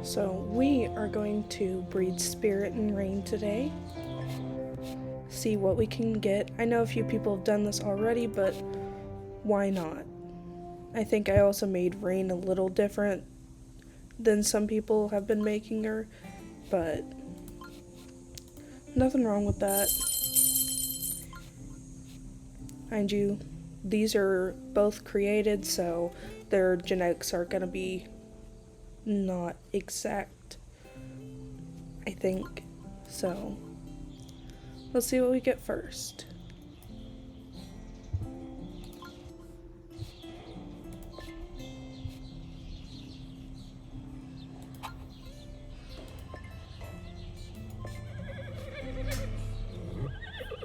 So we are going to breed Spirit&Rain today. See what we can get. I know a few people have done this already, but why not? I think I also made Rain a little different than some people have been making her, but nothing wrong with that. Mind you, these are both created, so their genetics are gonna be not exact, I think. So let's see what we get first.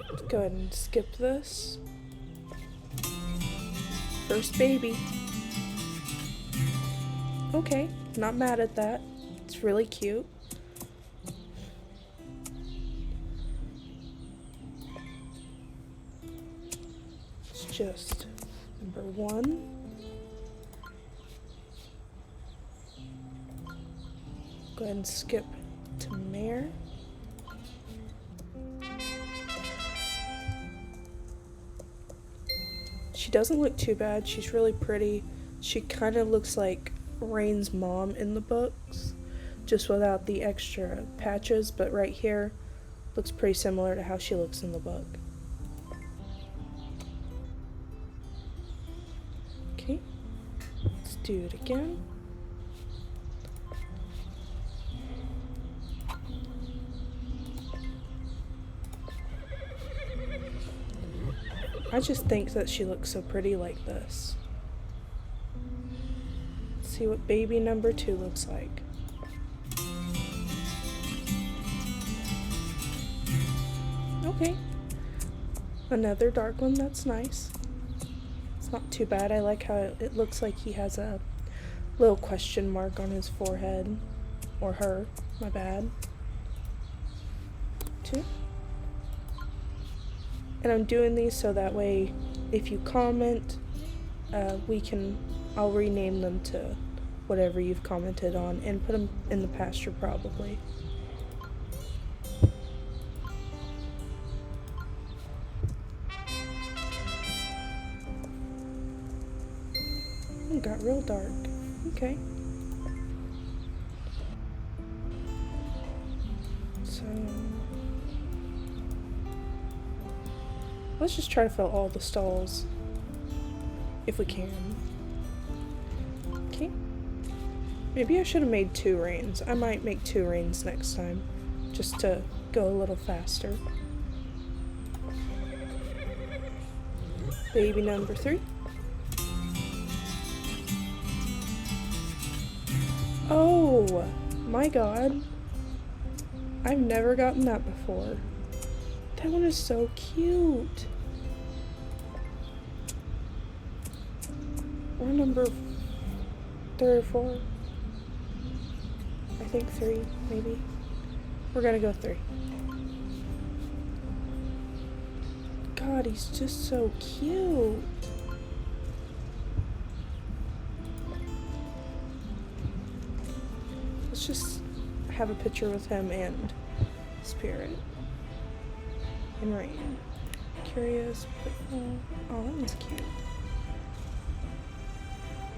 Let's go ahead and skip this. First baby. Okay, not mad at that. It's really cute. It's just number 1. Go ahead and skip to mare. She doesn't look too bad. She's really pretty. She kind of looks like Rain's mom in the books, just without the extra patches, but right here looks pretty similar to how she looks in the book. Okay, let's do it again. I just think that she looks so pretty like this. Let's see what baby number 2 looks like. Okay, another dark one. That's nice. It's not too bad. I like how it looks like he has a little question mark on his forehead. Or her, my bad. 2. And I'm doing these so that way if you comment, I'll rename them to whatever you've commented on and put them in the pasture probably. It got real dark. Okay. So let's just try to fill all the stalls if we can. Okay. Maybe I should have made 2 Rains. I might make 2 Rains next time, just to go a little faster. Baby number 3. Oh my god. I've never gotten that before. That one is so cute. Or number 3 or 4. I think 3, maybe. We're gonna go 3. God, he's just so cute. Let's just have a picture with him and Spirit and Rain. Curious, but oh, that one's cute.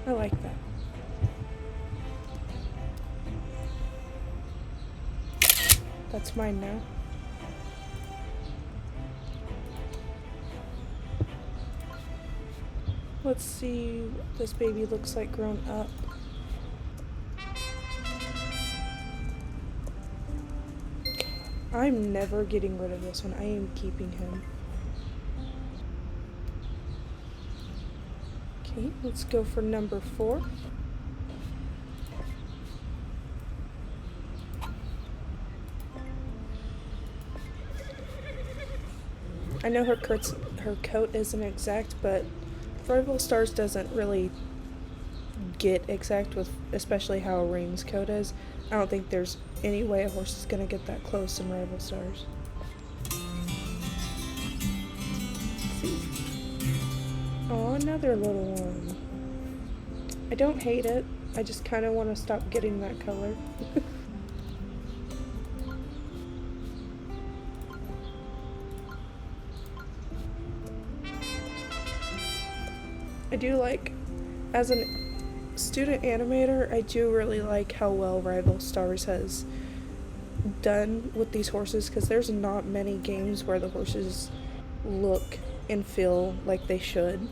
I like that. That's mine now. Let's see what this baby looks like grown up. I'm never getting rid of this one. I am keeping him. Okay, let's go for number 4. I know her coat isn't exact, but RivalStars doesn't really get exact with especially how Rain's coat is. I don't think there's any way a horse is gonna get that close in RivalStars. Oh, another little one. I don't hate it, I just kind of want to stop getting that color. I do like, as a student animator, I do really like how well RivalStars has done with these horses, because there's not many games where the horses look and feel like they should.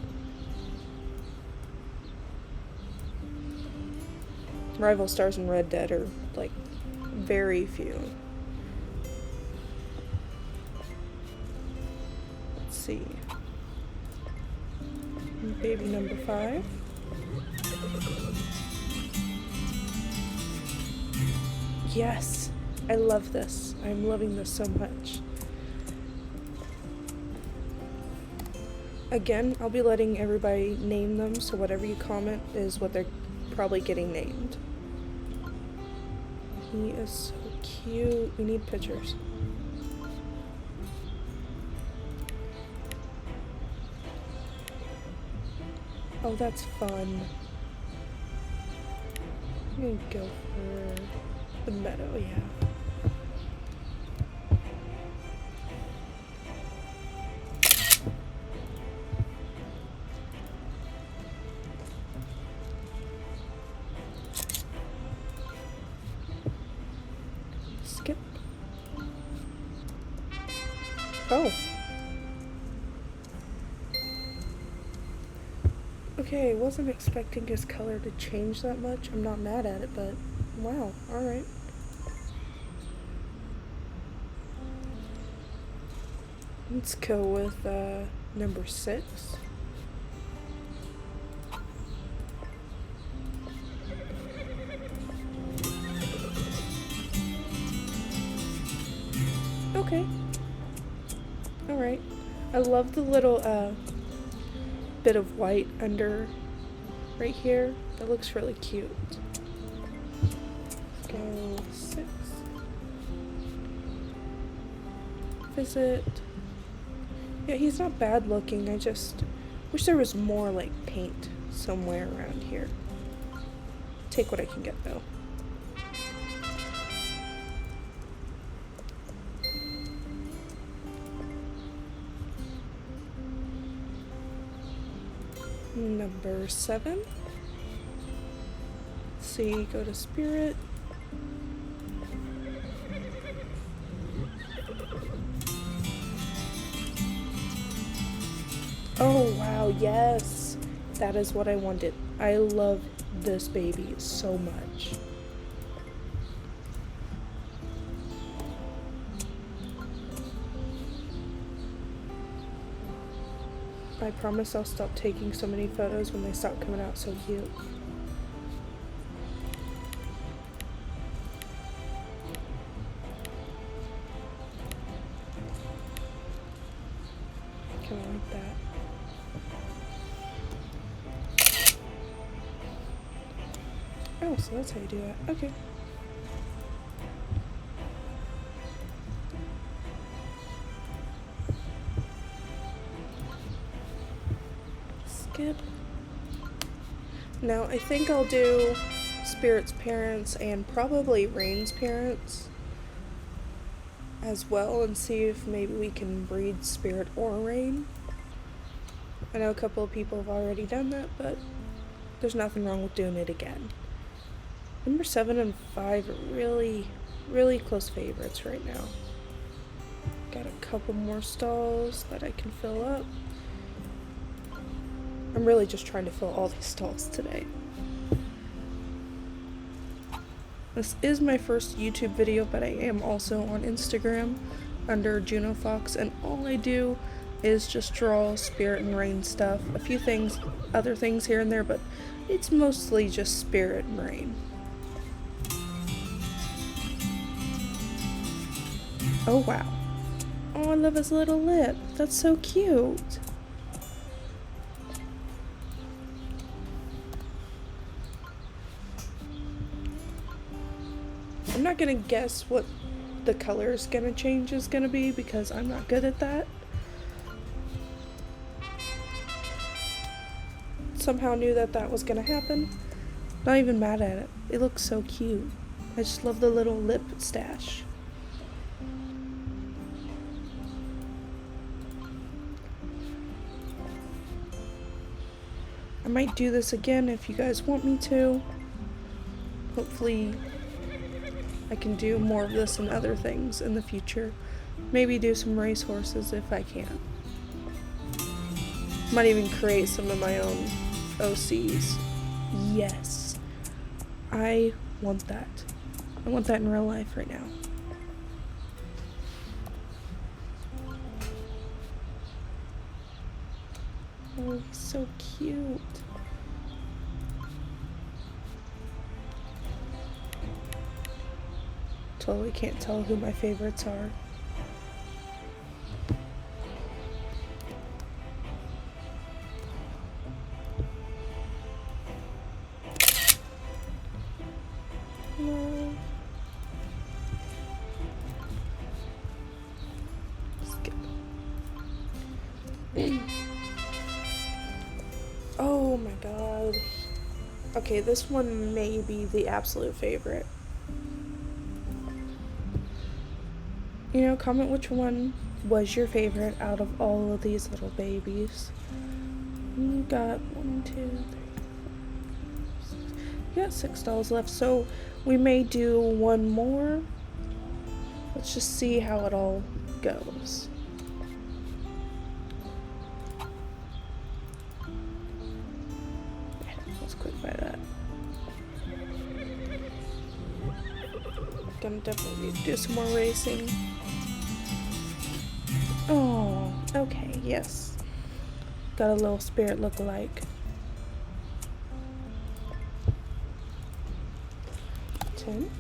RivalStars and Red Dead are like very few. Let's see. Baby number 5. Yes, I love this. I'm loving this so much. Again, I'll be letting everybody name them, so whatever you comment is what they're probably getting named. He is so cute. We need pictures. Oh, that's fun. I'm gonna go for the meadow, yeah. Skip. Oh. Okay, wasn't expecting his color to change that much. I'm not mad at it, but wow, alright. Let's go with number 6. Okay. Alright. I love the little bit of white under right here. That looks really cute. Let's go 6. Visit. Yeah, he's not bad looking. I just wish there was more like paint somewhere around here. Take what I can get though. Number 7. Let's see, go to Spirit. Oh wow, yes! That is what I wanted. I love this baby so much. I promise I'll stop taking so many photos when they stop coming out so cute. Kind of like that. Oh, so that's how you do it. Okay. Skip. Now I think I'll do Spirit's parents and probably Rain's parents as well, and see if maybe we can breed Spirit or Rain. I know a couple of people have already done that, but there's nothing wrong with doing it again. Number 7 and 5 are really, really close favorites right now. Got a couple more stalls that I can fill up. I'm really just trying to fill all these stalls today. This is my first YouTube video, but I am also on Instagram under Juno Fox, and all I do is just draw Spirit and Rain stuff. A few things, other things here and there, but it's mostly just Spirit and Rain. Oh wow. Oh, I love his little lip. That's so cute. I'm not gonna guess what the color is gonna change is gonna be, because I'm not good at that. somehow knew that that was gonna happen. Not even mad at it. It looks so cute. I just love the little lip stash. I might do this again if you guys want me to. Hopefully I can do more of this and other things in the future. Maybe do some racehorses if I can. Might even create some of my own OCs. Yes. I want that. I want that in real life right now. Oh, he's so cute. Totally can't tell who my favorites are. No. Skip. Oh my god. Okay, this one may be the absolute favorite. You know, comment which one was your favorite out of all of these little babies. You got 1, 2, 3, 4, 6. You got 6 dolls left, so we may do one more. Let's just see how it all goes. Let's quick buy that. Gonna definitely do some more racing. Oh, okay, yes. Got a little spirit look-alike. 10.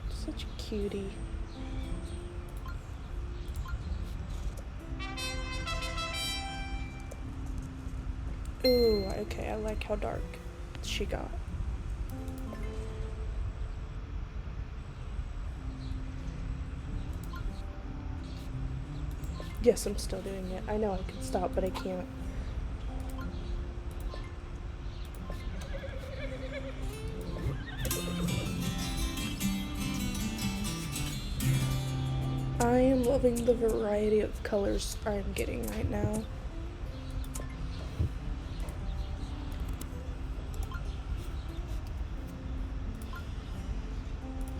Such a cutie. Ooh, okay, I like how dark she got. Yes, I'm still doing it. I know I can stop, but I can't. I am loving the variety of colors I'm getting right now.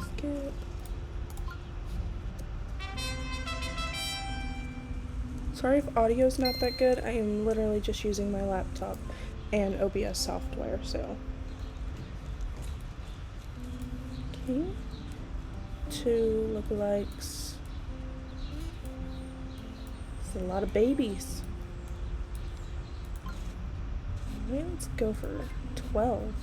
Skip. Sorry if audio's not that good. I am literally just using my laptop and OBS software, so. Okay. 2 lookalikes. It's a lot of babies. Maybe let's go for 12.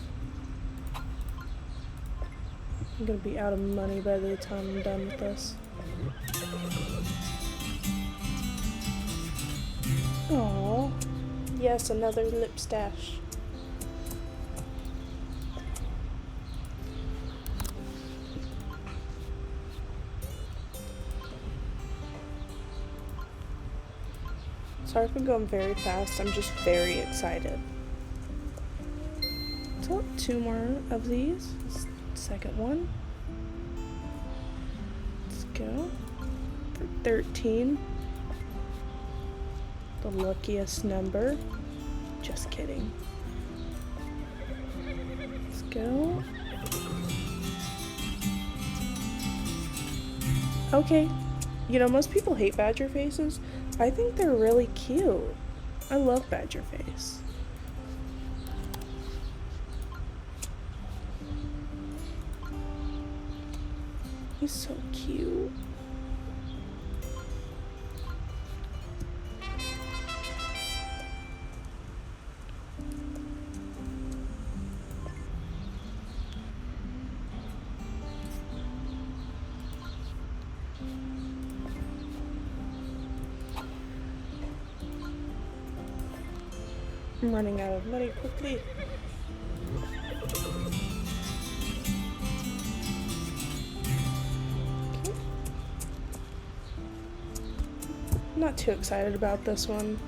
I'm gonna be out of money by the time I'm done with this. Aww. Yes, another lip stash. Sorry if I'm going very fast, I'm just very excited. So 2 more of these. Second one. Let's go for 13. The luckiest number. Just kidding. Let's go. Okay. You know, most people hate badger faces. I think they're really cute. I love badger face. He's so cute. I'm running out of money quickly. Okay. not too excited about this one.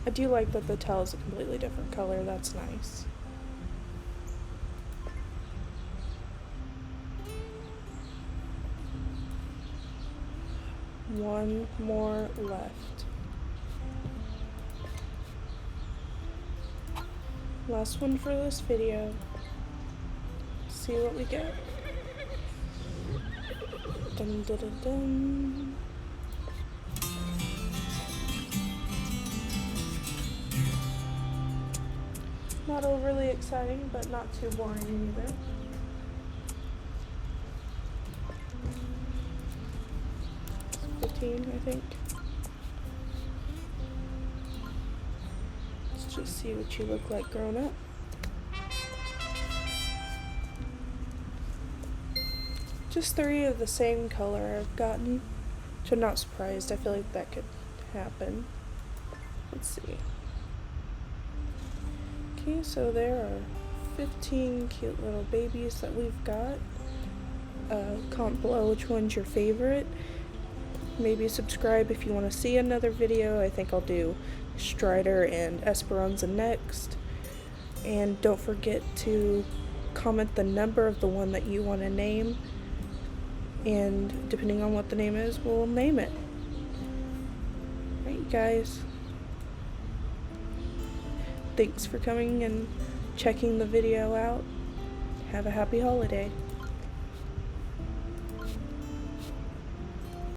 I do like that the tail is a completely different color, that's nice. One more left. Last one for this video. See what we get. Dun dun dun dun. Not overly exciting, but not too boring either. It's 15, I think. Let's just see what you look like grown up. Just 3 of the same color I've gotten, which I'm not surprised. I feel like that could happen. Let's see. Okay, so there are 15 cute little babies that we've got. Comment below which one's your favorite. Maybe subscribe if you want to see another video. I think I'll do Strider and Esperanza next. And don't forget to comment the number of the one that you want to name. And depending on what the name is, we'll name it. Alright, guys. Thanks for coming and checking the video out. Have a happy holiday.